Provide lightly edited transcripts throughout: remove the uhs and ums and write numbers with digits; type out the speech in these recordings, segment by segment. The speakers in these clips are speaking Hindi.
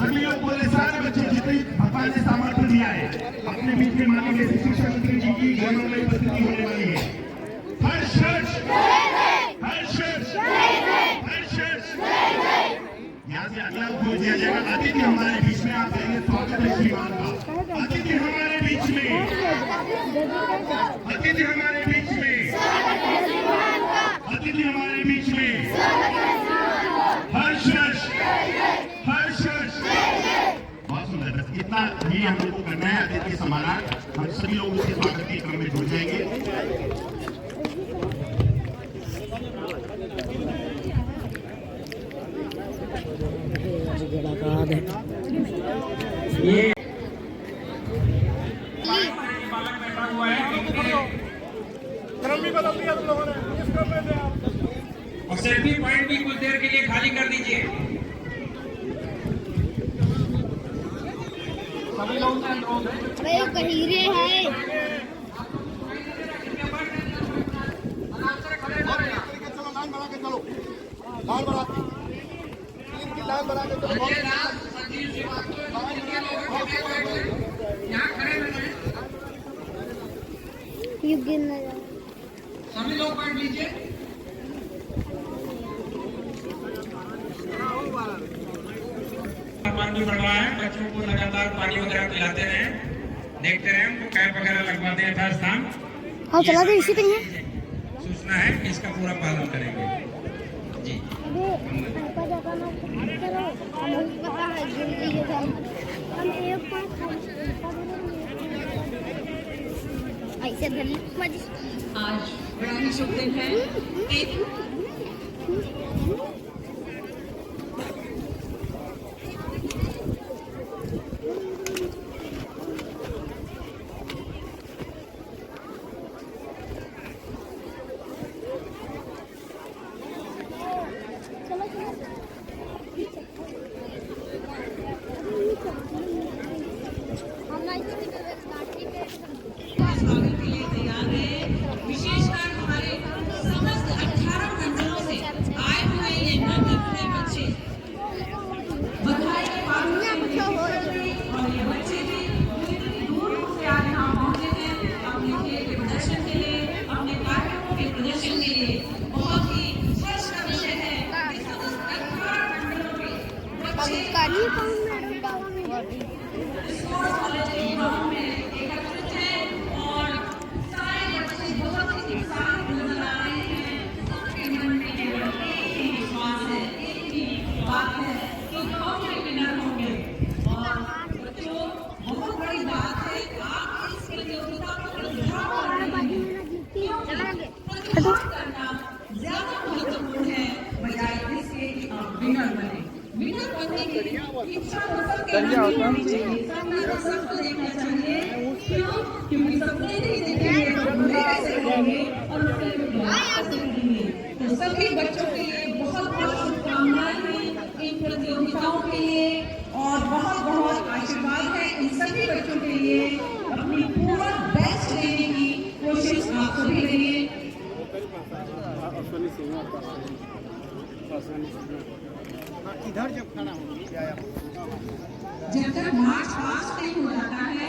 सभी लोग बोले, सारे बच्चे जितने भगवान ने सामर्थ्य दिया है अपने बीच में मानेंगे। शिक्षा मंत्री जी की गणों में उपस्थिति होने वाली है। हर्ष हर्ष हर्ष हर्ष हर्ष। यहाँ से अगला उद्योग दिया जाएगा। अतिथि हमारे बीच में आप करेंगे स्वागत है श्रीमान का। अतिथि हमारे बीच में, अतिथि हमारे बीच में, अतिथि हमारे बीच में। हर्ष हर्ष हर्ष हर्ष। बहुत सुंदर, बस इतना ही हम लोग को करना है। अतिथि सम्मान हम सभी लोग उसके स्वागत के क्रम में जुड़ जाएंगे। ये बालक बैठा हुआ है, क्रम भी बदल दिया तुम लोगों ने। इस क्रम में आप और सेल्फी पॉइंट भी कुछ देर के लिए खाली कर दीजिए। सभी लोग कहीरे हैं। चलो लाइन बना के चलो, लाइन बना के, तीन की लाइन बना के चलो। यहाँ खड़े रहना है। सभी लोग बैठ लीजिए। तापमान भी बढ़ रहा है, बच्चों को लगातार पानी वगैरह पिलाते रहें, देखते रहें, उनको कैप वगैरह लगवाते हैं हर स्थान। हाँ चला दे, इसी पे ही है। सूचना है, इसका पूरा पालन करेंगे जी। आज बड़ा ही शुभ दिन है। विशेषकर हमारे समस्त 18 मंडलों से आए हुए ये नन्हे बच्चे बधाई के पात्र हैं। और ये बच्चे भी इतनी दूर से आज यहाँ पहुँचे हैं अपने खेल के प्रदर्शन के लिए, अपने कार्यक्रमों के प्रदर्शन के लिए। बहुत ही हर्ष का विषय है कि समस्त 18 मंडलों के बच्चे स्पोर्ट्स कॉलेज के ग्राउंड में एकत्रित हैं और सारे बच्चे बहुत ही उत्साहित नजर आ रहे हैं। सबके मन में केवल एक ही विश्वास है, एक ही बात है कि हम विनर होंगे। और बच्चों, बहुत बड़ी बात है आप इस प्रतियोगिता को प्रतिभाग कर रहे हैं, क्योंकि प्रतिभाग करना ज्यादा महत्वपूर्ण है बजाय इसके कि आप विनर बने। विनर बनने की इच्छा तो सबके मन में होनी चाहिए, सपना तो सबको देखना चाहिए। क्यों? क्योंकि सपने नहीं देखेंगे तो बुरे कैसे होंगे और उसके लिए कैसे करेंगे। तो सभी बच्चों के लिए बहुत बहुत शुभकामनाएं हैं इन प्रतियोगिताओं के लिए और बहुत बहुत आशीर्वाद है इन सभी बच्चों के लिए। अपनी पूरा बेस्ट देने की कोशिश आप सभी करिए। इधर जब खड़ा होगी जब तक मार्च पास्ट नहीं हो जाता है,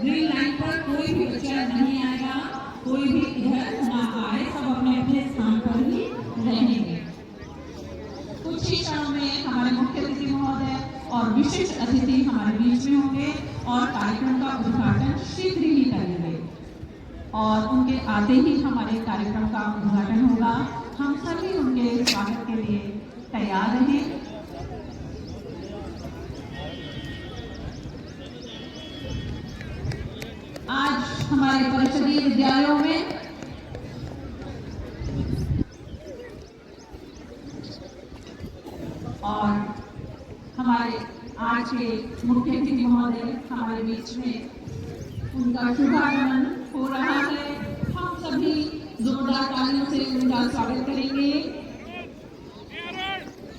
ग्रीन लाइन पर कोई भी बच्चा नहीं आएगा, कोई भी इधर ना आए, सब अपने अपने स्थान पर ही रहेंगे। कुछ ही क्षणों में हमारे मुख्य अतिथि महोदय और विशिष्ट अतिथि हमारे बीच में होंगे और कार्यक्रम का उद्घाटन शीघ्र ही करेंगे। और उनके आते ही हमारे कार्यक्रम का उद्घाटन होगा। हम सभी उनके स्वागत के लिए तैयार रहें। आज हमारे परिषदीय विद्यालयों में और हमारे आज के मुख्य अतिथि महोदय हमारे बीच में उनका शुभागमन हो रहा है। हम सभी जोरदार तालियों से उनका स्वागत करेंगे।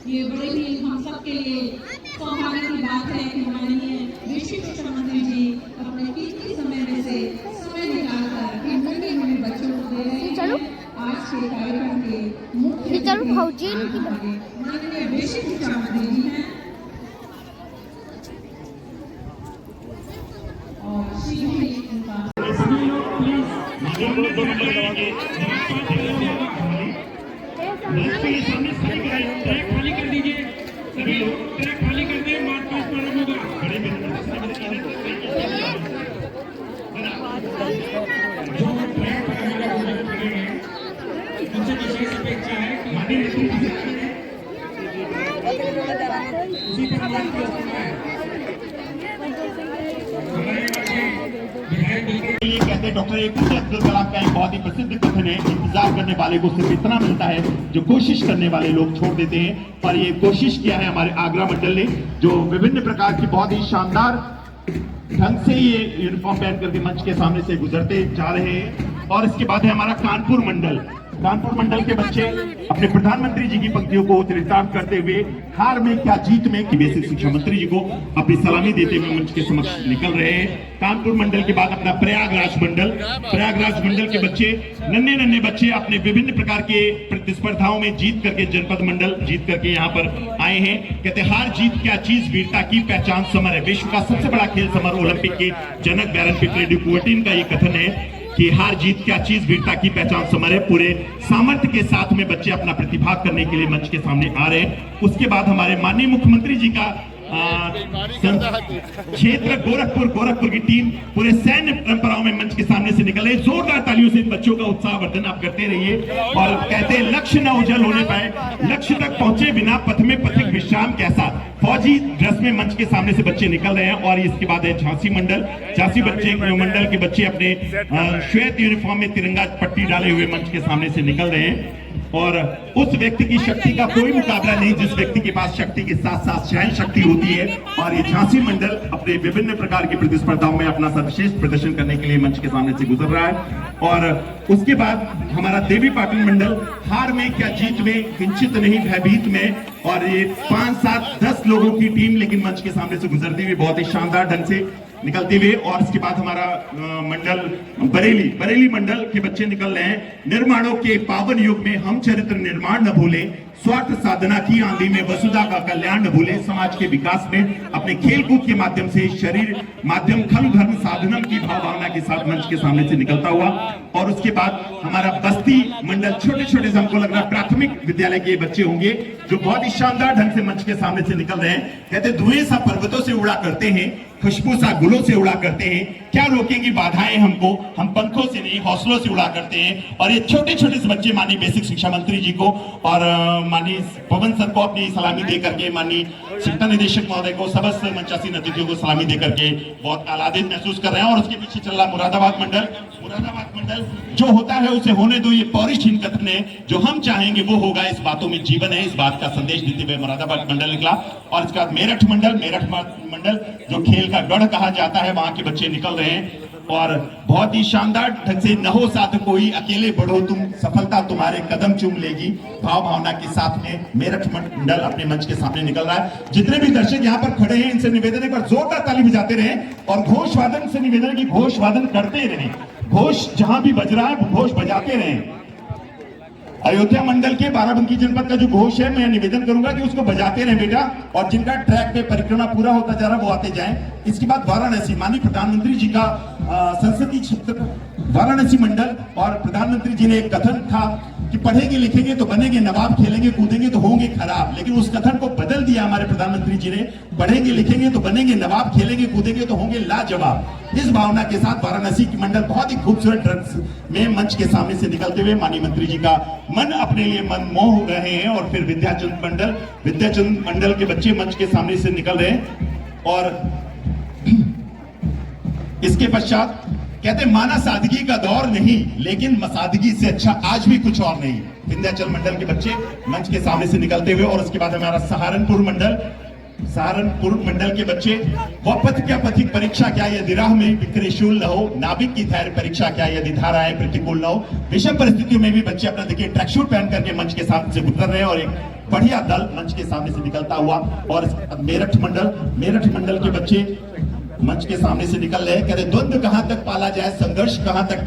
ये बड़े ही हम सब के लिए सौभाग्य की बात है कि माननीय विशिष्ट शिक्षा मंत्री जी अपने कीमती समय में से समय निकालकर इन नन्हे बच्चों को दे रहे हैं। आज के कार्यक्रम के मुख्य माननीय विशिष्ट शिक्षा मंत्री जी हैं। ये कहते हैं डॉक्टर APJ अब्दुल कलाम का एक बहुत ही प्रसिद्ध कथन है, इंतजार करने वाले को सिर्फ इतना मिलता है जो कोशिश करने वाले लोग छोड़ देते हैं। और ये कोशिश किया है हमारे आगरा मंडल ने, जो विभिन्न प्रकार की बहुत ही शानदार ढंग से ये यूनिफॉर्म पहन करके मंच के सामने से गुजरते जा रहे हैं। और इसके बाद है हमारा कानपुर मंडल। कानपुर मंडल के बच्चे अपने प्रधानमंत्री जी की पंक्तियों को चरितार्थ करते हुए हार में क्या जीत में की बेसिक शिक्षा मंत्री जी को अपनी सलामी देते हुए मंच के समक्ष निकल रहे हैं। कानपुर मंडल के बाद अपना प्रयागराज मंडल के बच्चे नन्हे बच्चे अपने विभिन्न प्रकार के प्रतिस्पर्धाओं में जीत करके जनपद मंडल जीत करके यहाँ पर आए हैं। कहते हार जीत क्या चीज, वीरता की पहचान समर है। विश्व का सबसे बड़ा खेल समर ओलंपिक के जनक बैरन पिटलेडी कुवर्टीन का ये कथन है कि हार जीत क्या चीज, वीरता की पहचान समर है। पूरे सामर्थ्य के साथ में बच्चे अपना प्रतिभाग करने के लिए मंच के सामने आ रहे हैं। उसके बाद हमारे माननीय मुख्यमंत्री जी का क्षेत्र गोरखपुर की टीम पूरे सैन्य परंपराओं में मंच के सामने से निकल रही। जोरदार तालियों से बच्चों का उत्साहवर्धन आप करते रहिए। और कहते हैं लक्ष्य न उजल होने पाए, लक्ष्य तक पहुंचे बिना पथ में पथिक विश्राम कैसा। फौजी ड्रेस में मंच के सामने से बच्चे निकल रहे हैं। और इसके बाद है झांसी मंडल के बच्चे अपने श्वेत यूनिफॉर्म में तिरंगा पट्टी डाले हुए मंच के सामने से निकल रहे हैं। और उस व्यक्ति की शक्ति का कोई मुकाबला नहीं जिस व्यक्ति के पास शक्ति के साथ साथ सहन शक्ति होती है। और ये झांसी मंडल अपने विभिन्न प्रकार की प्रतिस्पर्धाओं में अपना सर्वश्रेष्ठ प्रदर्शन करने के लिए मंच के सामने से गुजर रहा है। और उसके बाद हमारा देवी पाटन मंडल हार में क्या जीत में, किंचित नहीं भयभीत में। और ये 5, 7, 10 लोगों की टीम लेकिन मंच के सामने से गुजरती हुई बहुत ही शानदार ढंग से निकलते हुए। और इसके बाद हमारा मंडल बरेली मंडल के बच्चे निकल रहे हैं। निर्माणों के पावन युग में हम चरित्र निर्माण न भूले, स्वार्थ साधना की आंधी में वसुधा का कल्याण न भूले। समाज के विकास में अपने खेल कूद के माध्यम से शरीर माध्यम खल धर्म साधनम की भावना के साथ मंच के सामने से निकलता हुआ। और उसके बाद हमारा बस्ती मंडल छोटे से हमको लग रहा प्राथमिक विद्यालय के बच्चे होंगे जो बहुत ही शानदार ढंग से मंच के सामने से निकल रहे हैं। कहते धुएं सा पर्वतों से उड़ा करते हैं, खुशबू सा गुलों से उड़ा करते हैं। क्या रोकेंगी बाधाएं हमको, हम पंखों से नहीं हौसलों से उड़ा करते हैं। और ये छोटे से बच्चे माननीय बेसिक शिक्षा मंत्री जी को और माननीय पवन सर को अपनी सलामी दे करके, माननीय शिक्षा निदेशक महोदय को, समस्त मंचासीन अतिथियों को सलामी दे करके बहुत आह्लादित महसूस कर रहे हैं। और उसके पीछे चल रहा मुरादाबाद मंडल जो होता है उसे होने दो, ये पौरिष्ठहीन कथन है। जो हम चाहेंगे वो होगा, इस बातों में जीवन है, इस बात का संदेश देते हुए मुरादाबाद मंडल निकला। और इसके बाद मेरठ मंडल जो खेल का गढ़ कहा जाता है, वहां के बच्चे निकल रहे हैं। और बहुत ही शानदार ढंग से न हो साथ कोई, अकेले बढ़ो तुम, सफलता तुम्हारे कदम चूम लेगी, भावना के साथ में मेरठ मंडल अपने मंच के सामने निकल रहा है। जितने भी दर्शक यहाँ पर खड़े हैं इनसे निवेदन है एक बार जोरदार ताली बजाते रहे। और घोष वादन से निवेदन है कि घोष वादन करते रहे, घोष जहां भी बज रहा है वो घोष बजाते रहे। अयोध्या मंडल के बाराबंकी जनपद का जो घोष है, मैं निवेदन करूंगा कि उसको बजाते रहे बेटा। और जिनका ट्रैक पे परिक्रमा पूरा होता जा रहा है वो आते जाएं। इसके बाद वाराणसी, माननीय प्रधानमंत्री जी का संसदीय क्षेत्र वाराणसी मंडल। और प्रधानमंत्री जी ने एक कथन था कि पढ़ेंगे लिखेंगे तो बनेंगे नवाब, खेलेंगे कूदेंगे तो होंगे खराब। लेकिन उस कथन को बदल दिया हमारे प्रधानमंत्री जी ने, पढ़ेंगे लिखेंगे तो बनेंगे नवाब, खेलेंगे कूदेंगे तो होंगे लाजवाब। इस भावना के साथ वाराणसी की मंडल बहुत ही खूबसूरत ढंग में मंच के सामने से निकलते हुए माननीय मंत्री जी का मन अपने लिए मनमोह हो रहे हैं। और फिर विद्याचंद मंडल के बच्चे मंच के सामने से निकल रहे हैं। और इसके पश्चात कहते माना सादगी का दौर नहीं, लेकिन मसादगी से अच्छा आज भी कुछ और नहीं। विंध्याचल मंडल के बच्चे मंच के सामने से निकलते हुए। और उसके बाद हमारा सहारनपुर मंडल के बच्चे, वह पथ क्या पथिक परीक्षा क्या यदि राह में बिखरे शूल न हो, नाविक की धैर्य परीक्षा क्या यदि धाराएं प्रतिकूल न हो। विषम परिस्थितियों में भी बच्चे अपना देखिए ट्रैक सूट पहन करके मंच के सामने से गुजर रहे हैं। और एक बढ़िया दल मंच के सामने से निकलता हुआ। और मेरठ मंडल के बच्चे मंच के सामने से निकल रहे हैं। कहते द्वंद्व कहां तक पाला जाए, संघर्ष कहां तक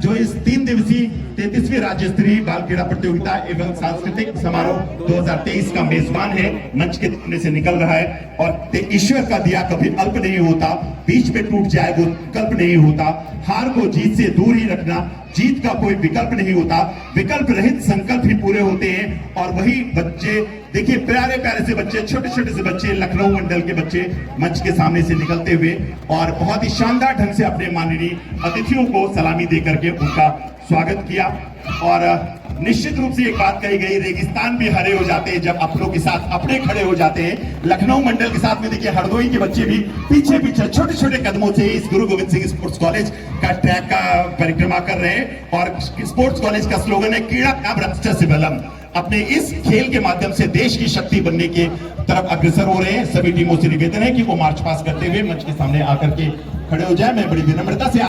जो इस 3 दिवसीय 33वीं राज्य स्तरीय बाल क्रीड़ा प्रतियोगिता एवं सांस्कृतिक समारोह 2023 का मेजबान है, मंच के सामने से निकल रहा है। और ईश्वर का दिया कभी अल्प नहीं होता, बीच में टूट जाए वो कल्प नहीं होता। हार को जीत से दूर ही रखना, जीत का कोई विकल्प नहीं होता, विकल्प रहित संकल्प ही पूरे होते हैं। और वही बच्चे देखिए, प्यारे से बच्चे, छोटे से बच्चे, लखनऊ मंडल के बच्चे मंच के सामने से निकलते हुए और बहुत ही शानदार ढंग से अपने माननीय अतिथियों को सलामी दे करके उनका स्वागत किया। और निश्चित रूप से एक बात कही गई, रेगिस्तान भी हरे हो जाते हैं जब अपनों के साथ अपने खड़े हो जाते हैं। लखनऊ मंडल के साथ में देखिए हरदोई के बच्चे भी पीछे पीछे छोटे छोटे कदमों से इस गुरु गोविंद सिंह स्पोर्ट्स कॉलेज का ट्रैक का परिक्रमा कर रहे हैं। और स्पोर्ट्स कॉलेज का स्लोगन है क्रीड़ा काम राष्ट्र बलम। अपने इस खेल के माध्यम से देश की शक्ति बनने के तरफ अग्रसर हो रहे हैं। सभी टीमों से निवेदन है कि वो मार्च पास करते हुए मंच के सामने आकर के खड़े हो जाए। मैं बड़ी विनम्रता से